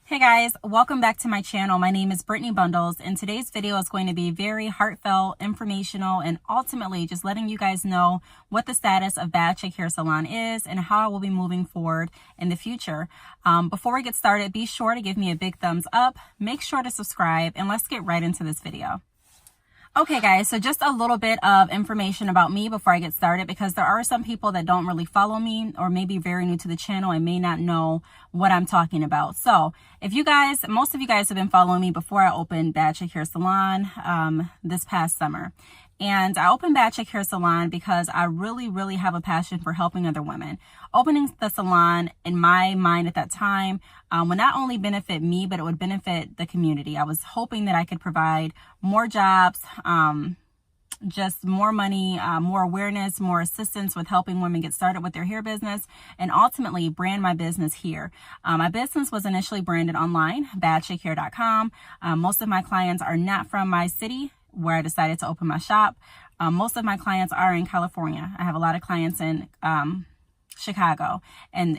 Hey guys, welcome back to my channel. My name is Brittney Bundles, and today's video is going to be very heartfelt, informational, and ultimately just letting you guys know what the status of Bad Chick Hair Salon is and how I will be moving forward in the future. Before we get started, be sure to give me a big thumbs up, make sure to subscribe, and let's get right into this video. Okay guys, so just a little bit of information about me before I get started, because there are some people that don't really follow me or may be very new to the channel and may not know what I'm talking about. So if you guys, most of you guys have been following me before I opened Bad Chick Hair Salon this past summer. And I opened Bad Chick Hair Salon because I really have a passion for helping other women. Opening the salon, in my mind at that time, would not only benefit me, but it would benefit the community. I was hoping that I could provide more jobs, just more money, more awareness, more assistance with helping women get started with their hair business, and ultimately brand my business here. My business was initially branded online, badchickhair.com. Most of my clients are not from my city where I decided to open my shop. Most of my clients are in California. I have a lot of clients in Chicago and,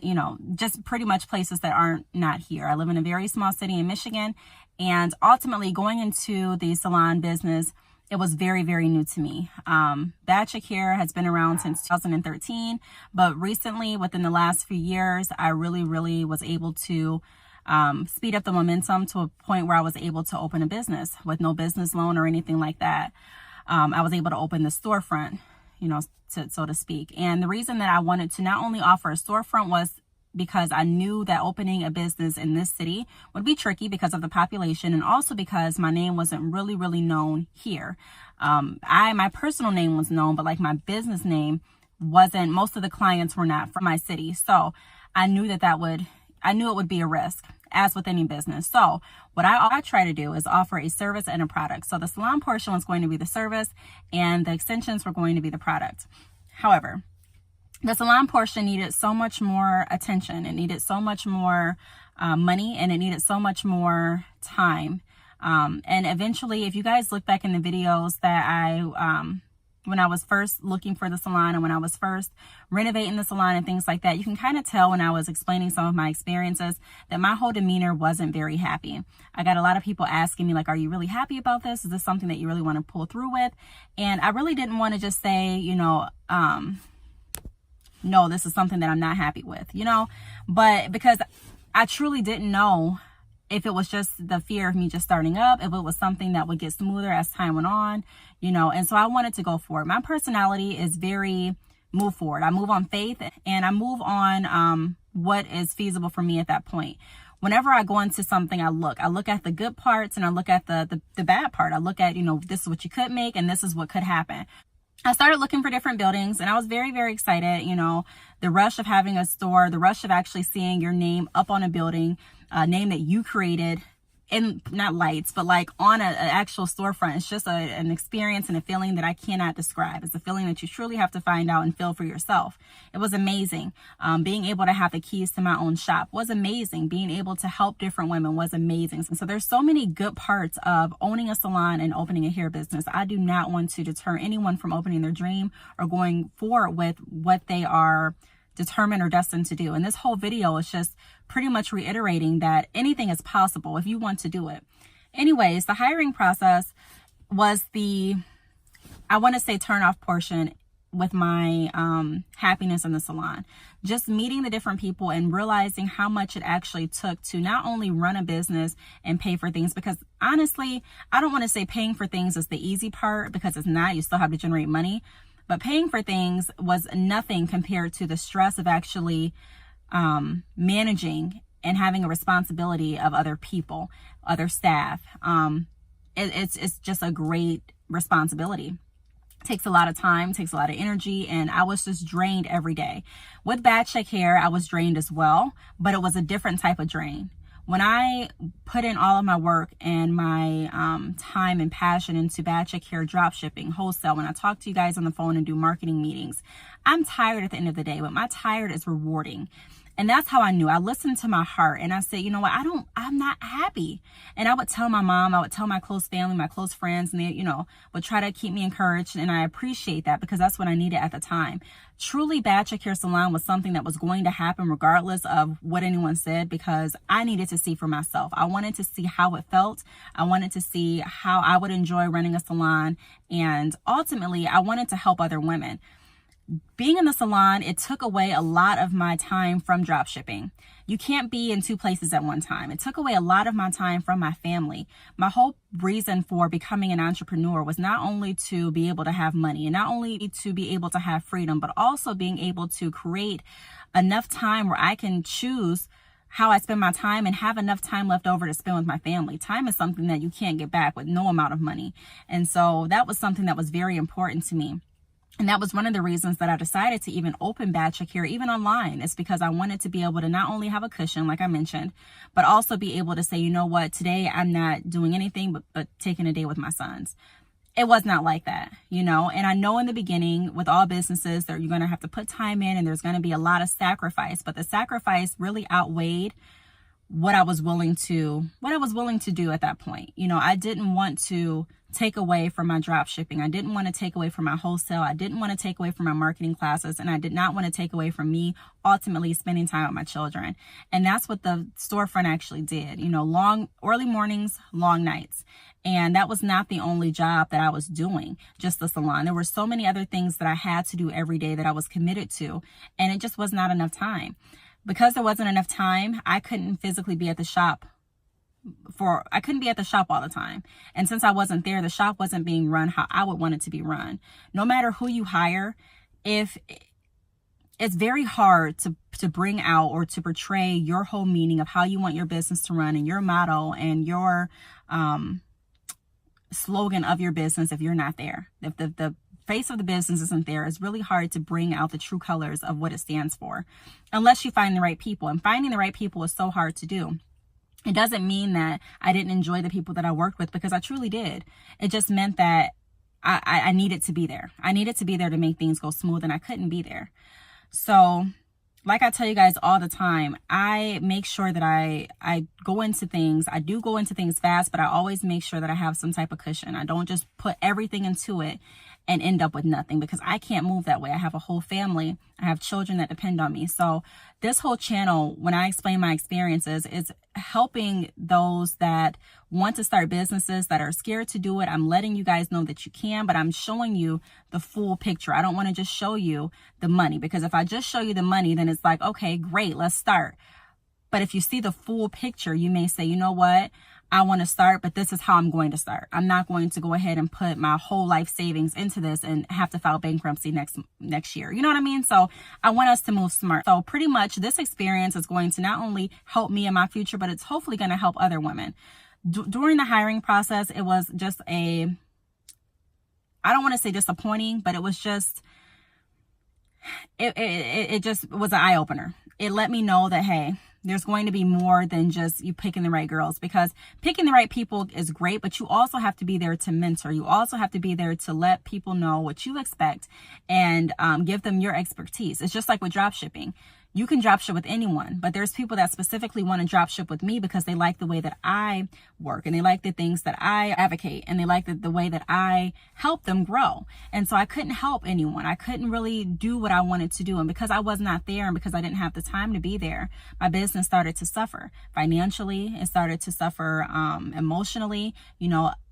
just pretty much places that aren't not here. I live in a very small city in Michigan, and ultimately going into the salon business, it was very new to me. Bad Chick Hair has been around since 2013, but recently within the last few years, I really was able to speed up the momentum to a point where I was able to open a business with no business loan or anything like that. I was able to open the storefront, so to speak. And the reason that I wanted to not only offer a storefront was because I knew that opening a business in this city would be tricky because of the population, and also because my name wasn't really known here. My personal name was known, but like my business name wasn't. Most of the clients were not from my city. So I knew it would be a risk, as with any business. So what I try to do is offer a service and a product. So the salon portion was going to be the service and the extensions were going to be the product. However, the salon portion needed so much more attention. It needed so much more money, and it needed so much more time. And eventually, if you guys look back in the videos that when I was first looking for the salon and when I was first renovating the salon and things like that, you can kind of tell when I was explaining some of my experiences that my whole demeanor wasn't very happy. I got a lot of people asking me, like, are you really happy about this? Is this something that you really want to pull through with? And I really didn't want to just say, no, this is something that I'm not happy with, but because I truly didn't know if it was just the fear of me just starting up, if it was something that would get smoother as time went on, and so I wanted to go for it. My personality is very move forward. I move on faith, and I move on what is feasible for me at that point. Whenever I go into something, I look at the good parts and I look at the bad part. I look at, this is what you could make and this is what could happen. I started looking for different buildings, and I was very excited. The rush of having a store, the rush of actually seeing your name up on a building, a name that you created, in not lights, but like on an actual storefront. It's just an experience and a feeling that I cannot describe. It's a feeling that you truly have to find out and feel for yourself. It was amazing. Being able to have the keys to my own shop was amazing. Being able to help different women was amazing. So there's so many good parts of owning a salon and opening a hair business. I do not want to deter anyone from opening their dream or going forward with what they are determined or destined to do. And this whole video is just pretty much reiterating that anything is possible if you want to do it. Anyways, the hiring process was I want to say turn off portion with my happiness in the salon. Just meeting the different people and realizing how much it actually took to not only run a business and pay for things, because honestly, I don't want to say paying for things is the easy part, because it's not. You still have to generate money. But paying for things was nothing compared to the stress of actually managing and having a responsibility of other people, other staff. It's just a great responsibility. It takes a lot of time, takes a lot of energy, and I was just drained every day. With Bad Chick Hair, I was drained as well, but it was a different type of drain. When I put in all of my work and my time and passion into Bad Chick Hair drop shipping, wholesale, when I talk to you guys on the phone and do marketing meetings, I'm tired at the end of the day, but my tired is rewarding. And that's how I knew. I listened to my heart and I said, you know what, I'm not happy. And I would tell my mom, I would tell my close family, my close friends, and they, would try to keep me encouraged. And I appreciate that because that's what I needed at the time. Truly, Bad Chick Hair Salon was something that was going to happen regardless of what anyone said, because I needed to see for myself. I wanted to see how it felt. I wanted to see how I would enjoy running a salon. And ultimately, I wanted to help other women. Being in the salon, it took away a lot of my time from drop shipping. You can't be in two places at one time. It took away a lot of my time from my family. My whole reason for becoming an entrepreneur was not only to be able to have money and not only to be able to have freedom, but also being able to create enough time where I can choose how I spend my time and have enough time left over to spend with my family. Time is something that you can't get back with no amount of money. And so that was something that was very important to me. And that was one of the reasons that I decided to even open Bad Chick Hair, even online. It's because I wanted to be able to not only have a cushion, like I mentioned, but also be able to say, you know what, today I'm not doing anything but taking a day with my sons. It was not like that, and I know in the beginning with all businesses that you're going to have to put time in and there's going to be a lot of sacrifice, but the sacrifice really outweighed what I was willing to do at that point. I didn't want to take away from my drop shipping. I didn't want to take away from my wholesale. I didn't want to take away from my marketing classes. And I did not want to take away from me ultimately spending time with my children. And that's what the storefront actually did. Long, early mornings, long nights. And that was not the only job that I was doing, just the salon. There were so many other things that I had to do every day that I was committed to. And it just was not enough time. Because there wasn't enough time, I couldn't physically be at the shop all the time. And since I wasn't there, the shop wasn't being run how I would want it to be run. No matter who you hire, if it's very hard to bring out or to portray your whole meaning of how you want your business to run and your motto and your slogan of your business if you're not there. If the face of the business isn't there, it's really hard to bring out the true colors of what it stands for unless you find the right people. And finding the right people is so hard to do. It doesn't mean that I didn't enjoy the people that I worked with, because I truly did. It just meant that I needed to be there. I needed to be there to make things go smooth, and I couldn't be there. So like I tell you guys all the time, I make sure that I go into things. I do go into things fast, but I always make sure that I have some type of cushion. I don't just put everything into it and end up with nothing, because I can't move that way. I have a whole family. I have children that depend on me. So this whole channel, when I explain my experiences, is helping those that want to start businesses, that are scared to do it. I'm letting you guys know that you can, but I'm showing you the full picture. I don't want to just show you the money, because if I just show you the money, then it's like, okay, great, let's start. But if you see the full picture, you may say, you know what? I want to start, but this is how I'm going to start. I'm not going to go ahead and put my whole life savings into this and have to file bankruptcy next year. You know what I mean? So I want us to move smart. So pretty much this experience is going to not only help me in my future, but it's hopefully going to help other women. During the hiring process, it was just I don't want to say disappointing, but it was just, it just was an eye opener. It let me know that, hey, there's going to be more than just you picking the right girls, because picking the right people is great, but you also have to be there to mentor. You also have to be there to let people know what you expect and give them your expertise. It's just like with drop shipping. You can drop ship with anyone, but there's people that specifically want to drop ship with me because they like the way that I work, and they like the things that I advocate, and they like the way that I help them grow. And so I couldn't help anyone. I couldn't really do what I wanted to do. And because I was not there, and because I didn't have the time to be there, my business started to suffer financially. It started to suffer emotionally.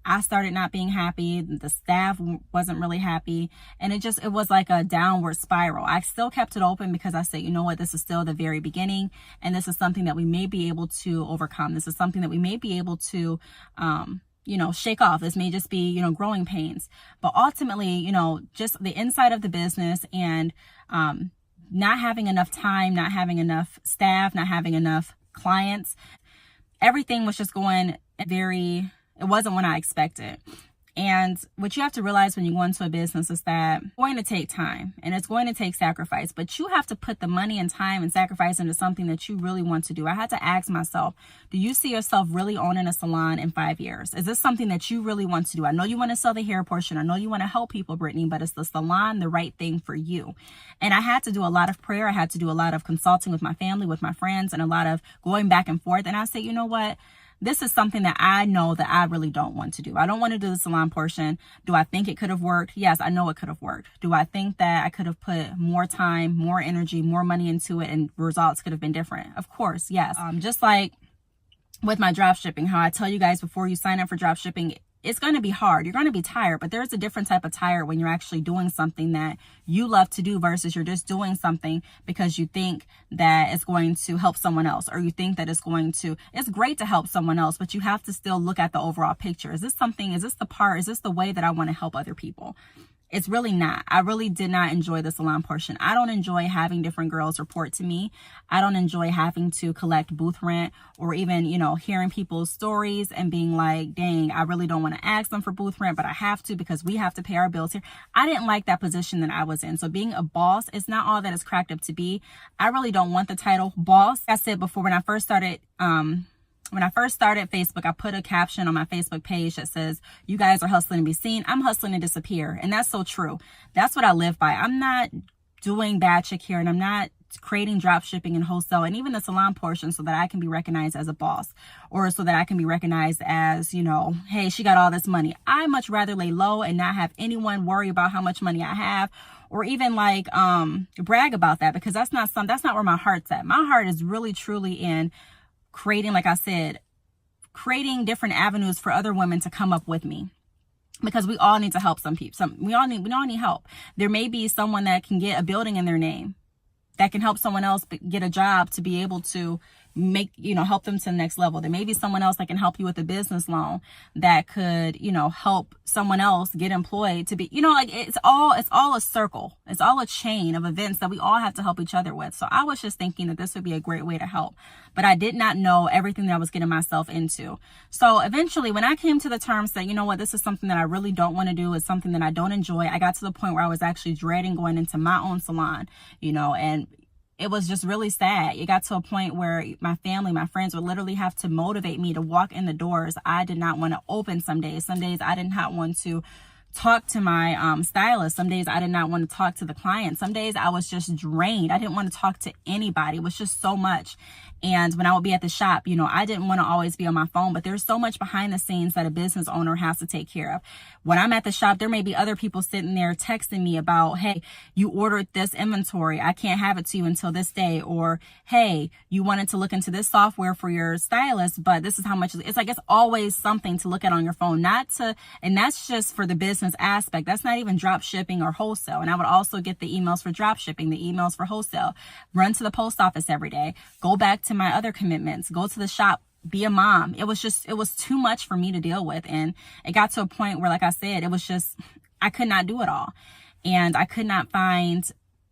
I started not being happy. The staff wasn't really happy. And it was like a downward spiral. I still kept it open because I said, you know what, this is still the very beginning. And this is something that we may be able to overcome. This is something that we may be able to, shake off. This may just be, growing pains. But ultimately, just the inside of the business and not having enough time, not having enough staff, not having enough clients, everything was just going it wasn't what I expected. And what you have to realize when you go into a business is that it's going to take time and it's going to take sacrifice, but you have to put the money and time and sacrifice into something that you really want to do. I had to ask myself, do you see yourself really owning a salon in 5 years? Is this something that you really want to do? I know you want to sell the hair portion. I know you want to help people, Brittney, but is the salon the right thing for you? And I had to do a lot of prayer. I had to do a lot of consulting with my family, with my friends, and a lot of going back and forth. And I said, you know what? This is something that I know that I really don't want to do. I don't want to do the salon portion. Do I think it could have worked? Yes, I know it could have worked. Do I think that I could have put more time, more energy, more money into it and results could have been different? Of course, yes. Just like with my drop shipping, how I tell you guys before you sign up for drop shipping, it's going to be hard. You're going to be tired, but there's a different type of tired when you're actually doing something that you love to do versus you're just doing something because you think that it's going to help someone else, or you think that it's great to help someone else, but you have to still look at the overall picture. Is this the way that I want to help other people? It's really not. I really did not enjoy the salon portion. I don't enjoy having different girls report to me. I don't enjoy having to collect booth rent or even, hearing people's stories and being like, dang, I really don't want to ask them for booth rent, but I have to because we have to pay our bills here. I didn't like that position that I was in. So being a boss is not all that it's cracked up to be. I really don't want the title boss. Like I said before, when I first started Facebook, I put a caption on my Facebook page that says, you guys are hustling to be seen. I'm hustling to disappear. And that's so true. That's what I live by. I'm not doing bad chick here, and I'm not creating drop shipping and wholesale and even the salon portion so that I can be recognized as a boss, or so that I can be recognized as, hey, she got all this money. I much rather lay low and not have anyone worry about how much money I have, or even brag about that, because that's not where my heart's at. My heart is really truly in creating, like I said, creating different avenues for other women to come up with me, because we all need to help some people. We all need help. There may be someone that can get a building in their name that can help someone else get a job to be able to help them to the next level. There may be someone else that can help you with a business loan that could, help someone else get employed to be, it's all a circle. It's all a chain of events that we all have to help each other with. So I was just thinking that this would be a great way to help, but I did not know everything that I was getting myself into. So eventually when I came to the terms that, this is something that I really don't want to do, it's something that I don't enjoy, I got to the point where I was actually dreading going into my own salon, and it was just really sad. It got to a point where my family, my friends would literally have to motivate me to walk in the doors. I did not want to open some days. Some days I did not want to talk to my stylist. Some days I did not want to talk to the client. Some days I was just drained. I didn't want to talk to anybody. It was just so much. And when I would be at the shop, I didn't want to always be on my phone, but there's so much behind the scenes that a business owner has to take care of. When I'm at the shop, there may be other people sitting there texting me about, hey, you ordered this inventory. I can't have it to you until this day. Or, hey, you wanted to look into this software for your stylist, but this is how much it's like. It's always something to look at on your phone, and that's just for the business aspect. That's not even drop shipping or wholesale. And I would also get the emails for drop shipping, the emails for wholesale, run to the post office every day, go back to my other commitments, go to the shop, be a mom. It was too much for me to deal with. And it got to a point where, like I said, I could not do it all. And I could not find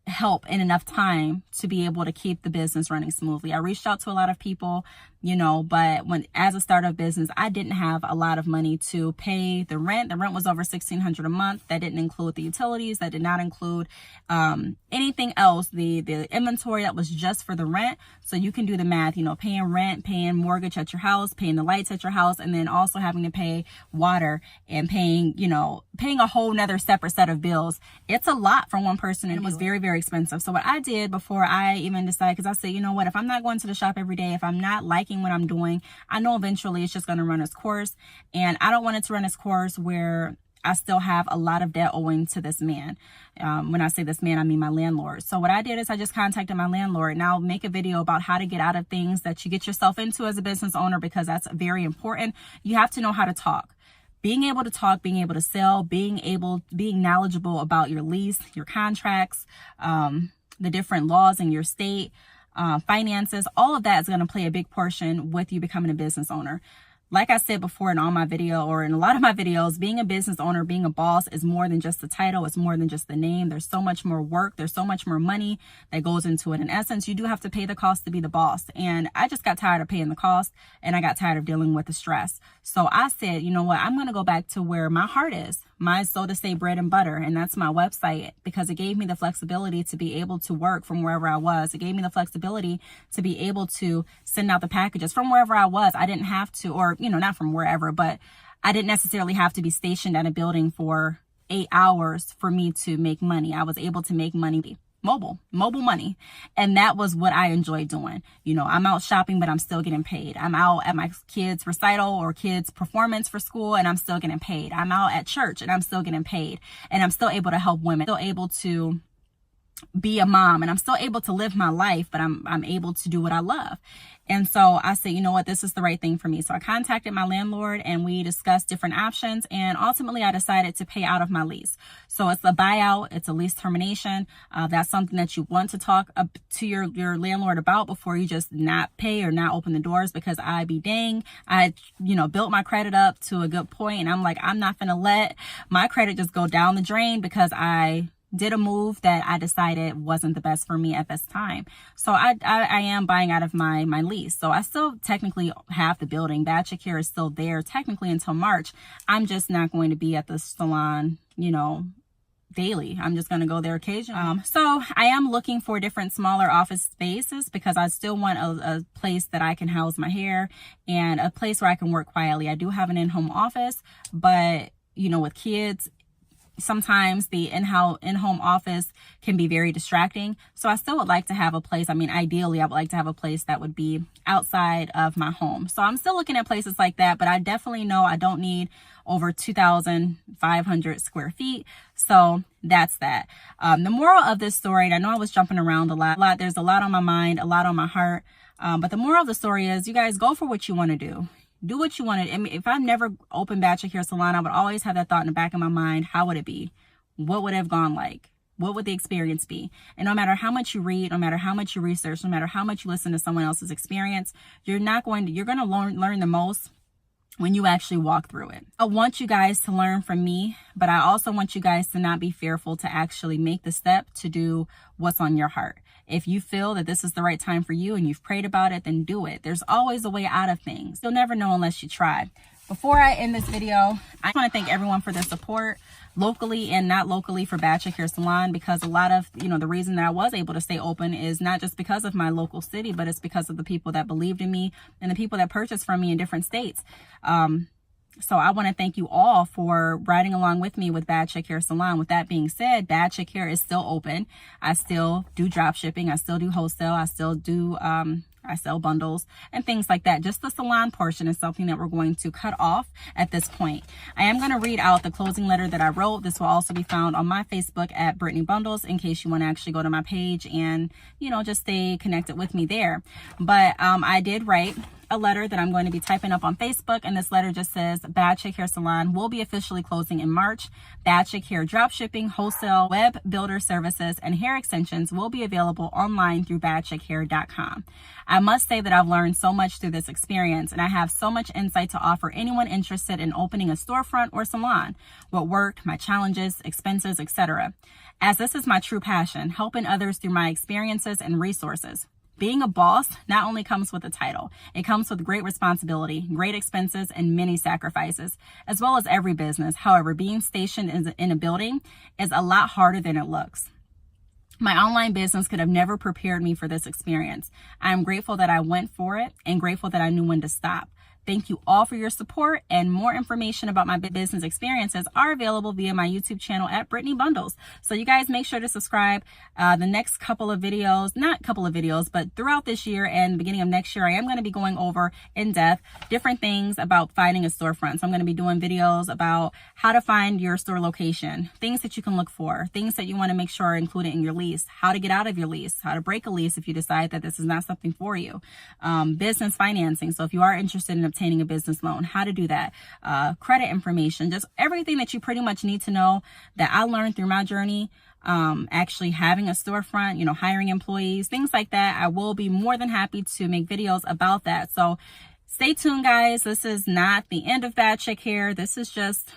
help in enough time to be able to keep the business running smoothly. I reached out to a lot of people, but as a startup business, I didn't have a lot of money to pay the rent. The rent was over $1,600 a month. That didn't include the utilities. That did not include anything else. The inventory, that was just for the rent. So you can do the math, paying rent, paying mortgage at your house, paying the lights at your house, and then also having to pay water and paying a whole nother separate set of bills. It's a lot for one person, and it was very, very expensive. So what I did before I even decided, because I said, if I'm not going to the shop every day, if I'm not liking what I'm doing, I know eventually it's just going to run its course, and I don't want it to run its course where I still have a lot of debt owing to this man. When I say this man, I mean my landlord. So what I did is I just contacted my landlord, and I'll make a video about how to get out of things that you get yourself into as a business owner, because that's very important. You have to know how to talk. Being able to talk, being able to sell, being knowledgeable about your lease, your contracts, the different laws in your state, finances, all of that is going to play a big portion with you becoming a business owner. like I said before in all my video, or in a lot of my videos, being a business owner, being a boss is more than just the title. It's more than just the name. There's so much more work. There's so much more money that goes into it. In essence, you do have to pay the cost to be the boss. And I just got tired of paying the cost, and I got tired of dealing with the stress. So I said, you know what? I'm going to go back to where my heart is, my, so to say, bread and butter. And that's my website, because it gave me the flexibility to be able to work from wherever I was. It gave me the flexibility to be able to send out the packages from wherever I was. I didn't have to, or, not from wherever, but I didn't necessarily have to be stationed at a building for 8 hours for me to make money. I was able to make money, mobile money. And that was what I enjoyed doing. I'm out shopping, but I'm still getting paid. I'm out at my kids' recital or kids' performance for school, and I'm still getting paid. I'm out at church, and I'm still getting paid. And I'm still able to help women, still able to be a mom, and I'm still able to live my life, but I'm able to do what I love. And so I said, you know what, this is the right thing for me. So I contacted my landlord, and we discussed different options. And ultimately, I decided to pay out of my lease. So it's a buyout. It's a lease termination. That's something that you want to talk to your landlord about before you just not pay or not open the doors, because I be dang, I, built my credit up to a good point, and I'm like, I'm not going to let my credit just go down the drain because I did a move that I decided wasn't the best for me at this time. So I am buying out of my lease. So I still technically have the building. Bad Care is still there technically until March. I'm just not going to be at the salon, daily. I'm just going to go there occasionally. So I am looking for different smaller office spaces, because I still want a place that I can house my hair and a place where I can work quietly. I do have an in-home office, but with kids, sometimes the in-home office can be very distracting. So I still would like to have a place. Ideally, I would like to have a place that would be outside of my home. So I'm still looking at places like that, but I definitely know I don't need over 2,500 square feet. So that's that. The moral of this story, and I know I was jumping around a lot. There's a lot on my mind, a lot on my heart. But the moral of the story is, you guys go for what you want to do. Do what you want to. If I've never opened Bachelor Hair Salon, I would always have that thought in the back of my mind. How would it be? What would it have gone like? What would the experience be? And no matter how much you read, no matter how much you research, no matter how much you listen to someone else's experience, you're going to learn the most when you actually walk through it. I want you guys to learn from me, but I also want you guys to not be fearful to actually make the step to do what's on your heart. If you feel that this is the right time for you and you've prayed about it, then do it. There's always a way out of things. You'll never know unless you try. Before I end this video, I want to thank everyone for their support, locally and not locally, for Bachelor Hair Salon, because a lot of, the reason that I was able to stay open is not just because of my local city, but it's because of the people that believed in me and the people that purchased from me in different states. So I want to thank you all for riding along with me with Bad Chick Hair Salon. With that being said, Bad Chick Hair is still open. I still do drop shipping. I still do wholesale. I still do, I sell bundles and things like that. Just the salon portion is something that we're going to cut off at this point. I am going to read out the closing letter that I wrote. This will also be found on my Facebook at Brittney Bundles, in case you want to actually go to my page and, just stay connected with me there. But I did write a letter that I'm going to be typing up on Facebook, and this letter just says, Bad Chick Hair Salon will be officially closing in March. Bad Chick Hair drop shipping, wholesale, web builder services, and hair extensions will be available online through badchickhair.com. I must say that I've learned so much through this experience, and I have so much insight to offer anyone interested in opening a storefront or salon. What worked, my challenges, expenses, etc. As this is my true passion, helping others through my experiences and resources. Being a boss not only comes with a title, it comes with great responsibility, great expenses, and many sacrifices, as well as every business. However, being stationed in a building is a lot harder than it looks. My online business could have never prepared me for this experience. I am grateful that I went for it and grateful that I knew when to stop. Thank you all for your support, and more information about my business experiences are available via my YouTube channel at Brittney Bundles. So you guys make sure to subscribe. The next couple of videos, not couple of videos, but throughout this year and beginning of next year, I am going to be going over in depth different things about finding a storefront. So I'm going to be doing videos about how to find your store location, things that you can look for, things that you want to make sure are included in your lease, how to get out of your lease, how to break a lease if you decide that this is not something for you, business financing. So if you are interested in obtaining a business loan, how to do that, credit information, just everything that you pretty much need to know that I learned through my journey, actually having a storefront, hiring employees, things like that. I will be more than happy to make videos about that. So stay tuned, guys. This is not the end of Bad Chick Hair. This is just,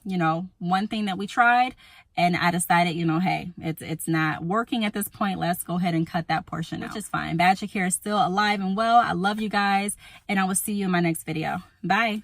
you know, one thing that we tried, and I decided, you know, hey, it's not working at this point. Let's go ahead and cut that portion out, which is fine. Bad Chick Hair is still alive and well. I love you guys, and I will see you in my next video. Bye.